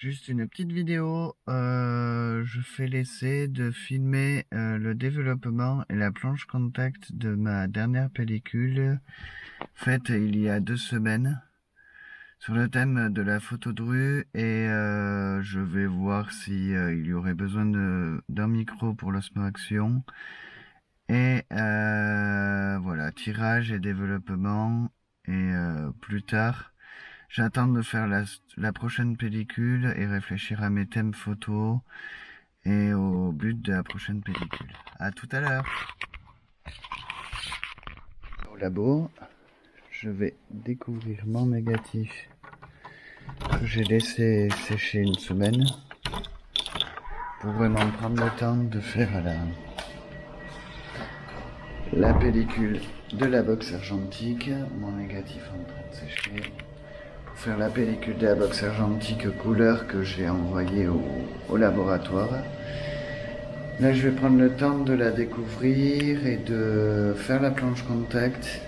Juste une petite vidéo, je fais l'essai de filmer le développement et la planche contact de ma dernière pellicule faite il y a 2 semaines sur le thème de la photo de rue et je vais voir si il y aurait besoin d'un micro pour l'Osmo Action et voilà, tirage et développement et plus tard. J'attends de faire la prochaine pellicule et réfléchir à mes thèmes photos et au but de la prochaine pellicule. À tout à l'heure. Au labo, je vais découvrir mon négatif que j'ai laissé sécher une semaine pour vraiment prendre le temps de faire la pellicule de la box argentique. Mon négatif en train de sécher. Faire la pellicule de la box argentique couleur que j'ai envoyée au laboratoire. Là, je vais prendre le temps de la découvrir et de faire la planche contact.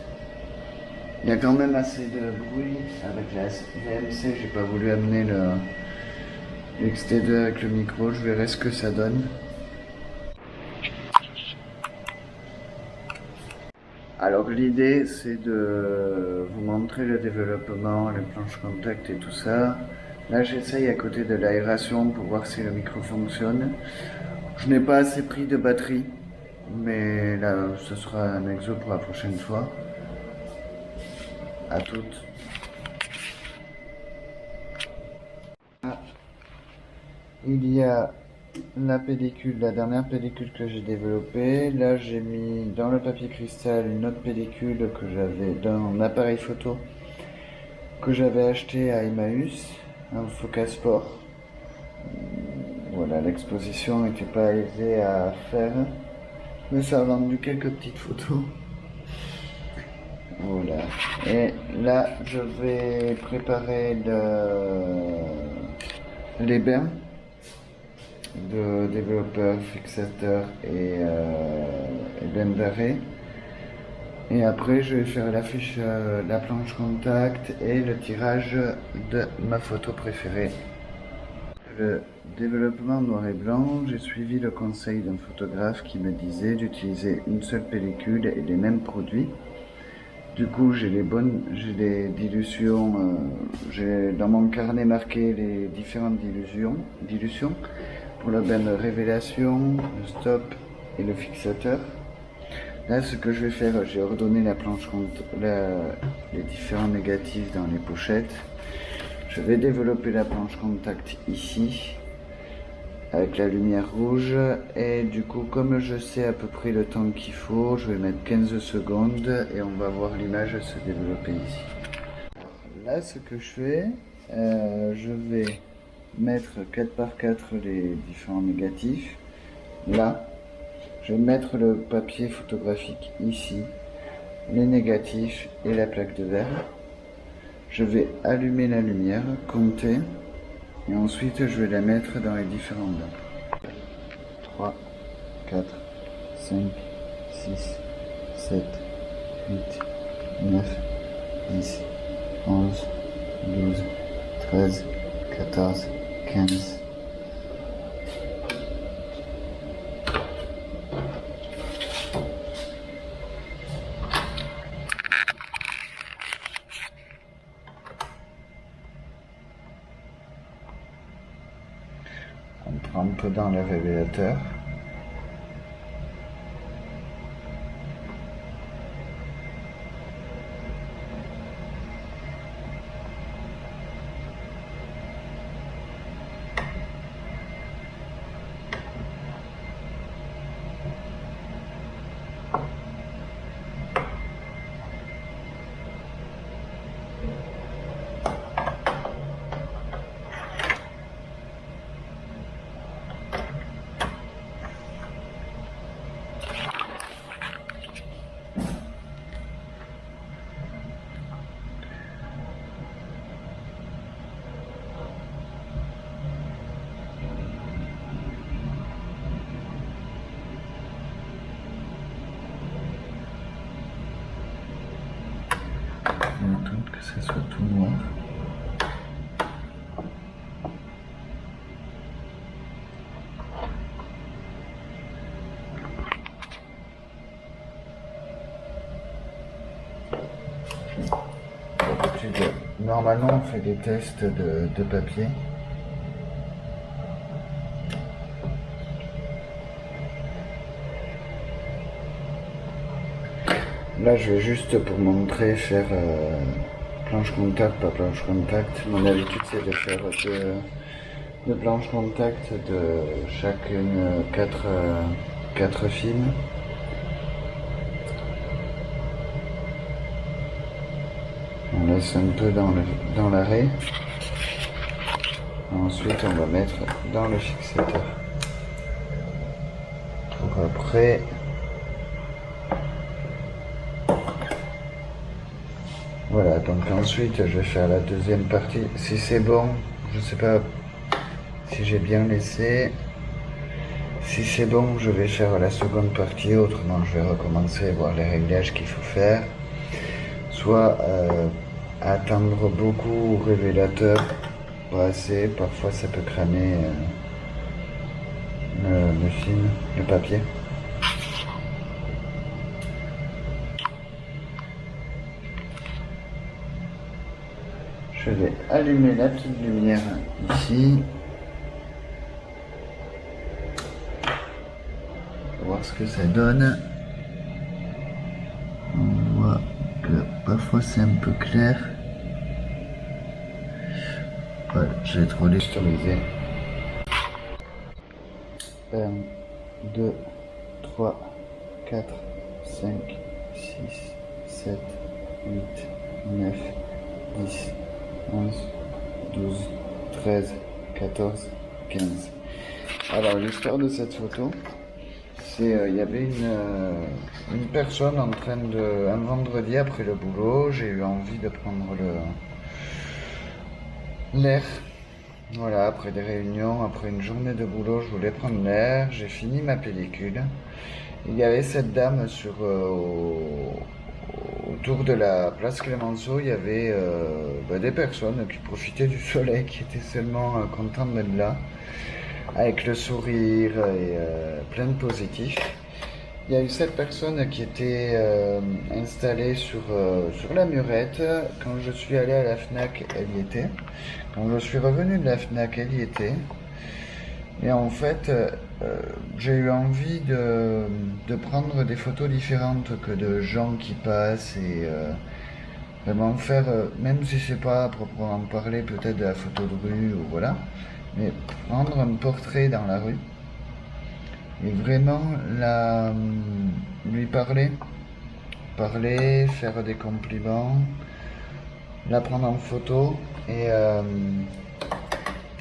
Il y a quand même assez de bruit avec la VMC. J'ai pas voulu amener le XT2 avec le micro. Je verrai ce que ça donne. Alors l'idée c'est de vous montrer le développement, les planches contact et tout ça. Là j'essaye à côté de l'aération pour voir si le micro fonctionne. Je n'ai pas assez pris de batterie, mais là ce sera un exo pour la prochaine fois. À toutes. Il y a la pellicule, la dernière pellicule que j'ai développée. Là j'ai mis dans le papier cristal une autre pellicule que j'avais d'un appareil photo que j'avais acheté à Emmaüs, un Focasport. Voilà, l'exposition n'était pas aisée à faire, mais ça a rendu quelques petites photos. Voilà. Et là, je vais préparer les bains de développeur, fixateur et bain d'arrêt. Et après, je vais faire l'affiche, la planche contact et le tirage de ma photo préférée. Le développement noir et blanc, j'ai suivi le conseil d'un photographe qui me disait d'utiliser une seule pellicule et les mêmes produits. Du coup, j'ai les dilutions, j'ai dans mon carnet marqué les différentes dilutions pour le bain de révélation, le stop et le fixateur. Là, ce que je vais faire, j'ai ordonné la planche les différents négatifs dans les pochettes. Je vais développer la planche contact ici avec la lumière rouge et du coup comme je sais à peu près le temps qu'il faut, je vais mettre 15 secondes et on va voir l'image se développer ici. Là ce que je fais, je vais mettre 4 par 4 les différents négatifs. Là, je vais mettre le papier photographique ici, les négatifs et la plaque de verre. Je vais allumer la lumière, compter, et ensuite je vais la mettre dans les différents bains. 3, 4, 5, 6, 7, 8, 9, 10, 11, 12, 13, 14, 15. On trempe dans le révélateur. On attend que ça soit tout noir. normalement, on fait des tests de papier. Là, je vais juste pour montrer faire planche contact, pas planche contact. Mon habitude, c'est de faire deux planches contact de chacune 4 films. On laisse un peu dans l'arrêt. Ensuite, on va mettre dans le fixateur. Pour après voilà, donc ensuite je vais faire la deuxième partie. Si c'est bon, je sais pas si j'ai bien laissé. Si c'est bon, je vais faire la seconde partie, autrement je vais recommencer, voir les réglages qu'il faut faire. Soit attendre beaucoup au révélateur, pas assez, parfois ça peut cramer le film, le papier. Je vais allumer la petite lumière ici. On va voir ce que ça donne. On voit que parfois c'est un peu clair. Voilà, j'ai trop texturisé. 1, 2, 3, 4, 5, 6, 7, 8, 9, 10, 11, 12, 13, 14, 15. Alors l'histoire de cette photo, c'est il y avait une personne en train de, un vendredi après le boulot, j'ai eu envie de prendre l'air. Voilà, après des réunions, après une journée de boulot, je voulais prendre l'air, j'ai fini ma pellicule. Il y avait cette dame autour de la place Clémenceau, il y avait des personnes qui profitaient du soleil, qui étaient seulement contentes d'être là, avec le sourire et plein de positifs. Il y a eu cette personne qui était installée sur la murette. Quand je suis allé à la FNAC, elle y était. Quand je suis revenu de la FNAC, elle y était. Et en fait, j'ai eu envie de prendre des photos différentes que de gens qui passent et vraiment faire, même si c'est pas à proprement parler peut-être de la photo de rue ou voilà, mais prendre un portrait dans la rue et vraiment lui parler, faire des compliments, la prendre en photo et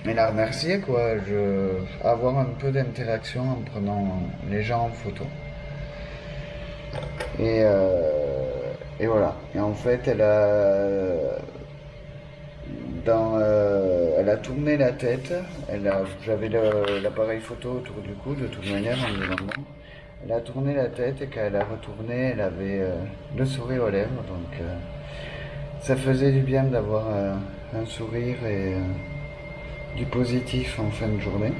la remercier quoi, avoir un peu d'interaction en prenant les gens en photo. Et voilà. Et en fait, elle a tourné la tête. J'avais l'appareil photo autour du cou de toute manière en demandant. Elle a tourné la tête et quand elle a retourné, elle avait le sourire aux lèvres. Donc ça faisait du bien d'avoir un sourire et du positif en fin de journée.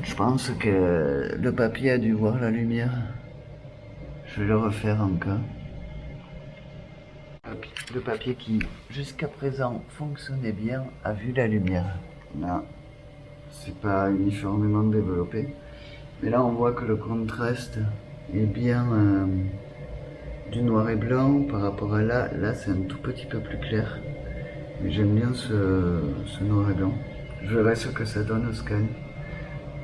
Je pense que le papier a dû voir la lumière. Je vais le refaire encore. Le papier qui, jusqu'à présent, fonctionnait bien, a vu la lumière. Là, c'est pas uniformément développé. Mais là, on voit que le contraste est bien du noir et blanc par rapport à là. Là, c'est un tout petit peu plus clair. Mais j'aime bien ce noir et blanc. Je verrai ce que ça donne au scan.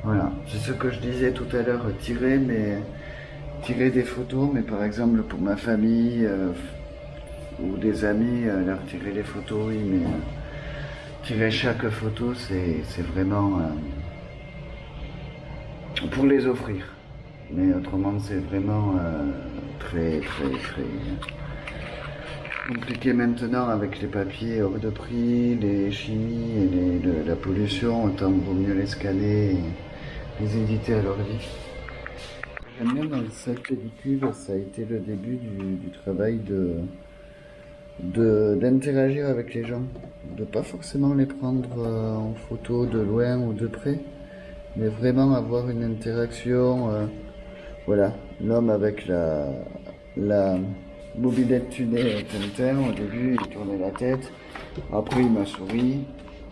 Voilà, c'est ce que je disais tout à l'heure, tirer des photos, mais par exemple pour ma famille ou des amis, leur tirer les photos, oui, mais tirer chaque photo, c'est vraiment pour les offrir. Mais autrement, c'est vraiment très compliqué maintenant avec les papiers hors de prix, les chimies et la pollution, autant vaut mieux les scanner et les éditer à l'ordi. J'aime bien dans cette pellicule, ça a été le début du travail d'interagir avec les gens, de pas forcément les prendre en photo de loin ou de près, Mais vraiment avoir une interaction, voilà, l'homme avec la mobilette tunée Tintin, au début il tournait la tête, après il m'a souri.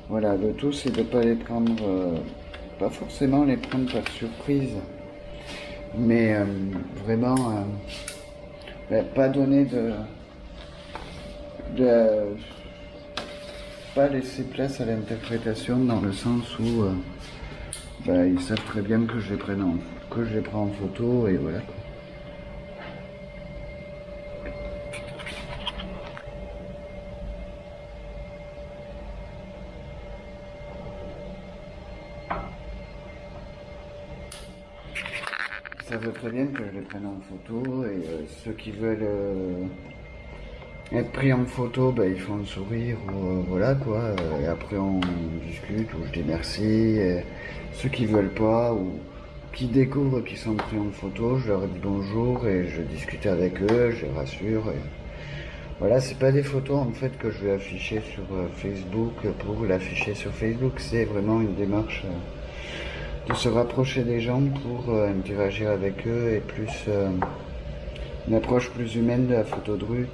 Voilà, le tout c'est de ne pas les prendre, pas forcément les prendre par surprise, mais vraiment pas donner de pas laisser place à l'interprétation dans le sens où ils savent très bien que que je les prends en photo et voilà. Ils savent très bien que je les prenne en photo et ceux qui veulent être pris en photo, ils font le sourire ou voilà quoi. Et après on discute ou je dis merci. Et ceux qui veulent pas ou qui découvrent qu'ils sont pris en photo, je leur dis bonjour et je discute avec eux, je les rassure. Et voilà, c'est pas des photos en fait que je vais afficher sur Facebook pour l'afficher sur Facebook, c'est vraiment une démarche de se rapprocher des gens pour interagir avec eux et plus une approche plus humaine de la photo de rue,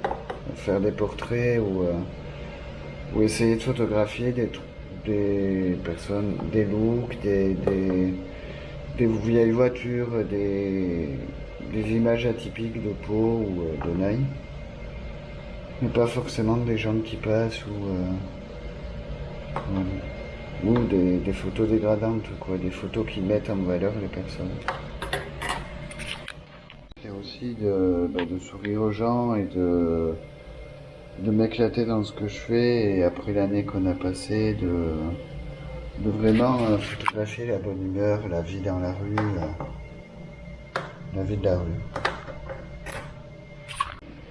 faire des portraits ou essayer de photographier des personnes, des looks, des vieilles voitures, des images atypiques de Pau ou de Naï. Mais pas forcément des gens qui passent ou des photos dégradantes, quoi, des photos qui mettent en valeur les personnes. Et aussi de sourire aux gens et de m'éclater dans ce que je fais et après l'année qu'on a passée, de vraiment photographier la bonne humeur, la vie dans la rue, la vie de la rue.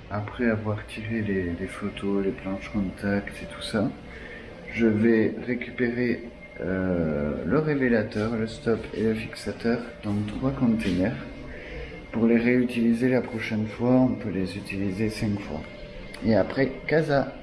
Après avoir tiré les photos, les planches contact et tout ça, je vais récupérer le révélateur, le stop et le fixateur dans 3 containers. Pour les réutiliser la prochaine fois, on peut les utiliser 5 fois. Et après, casa!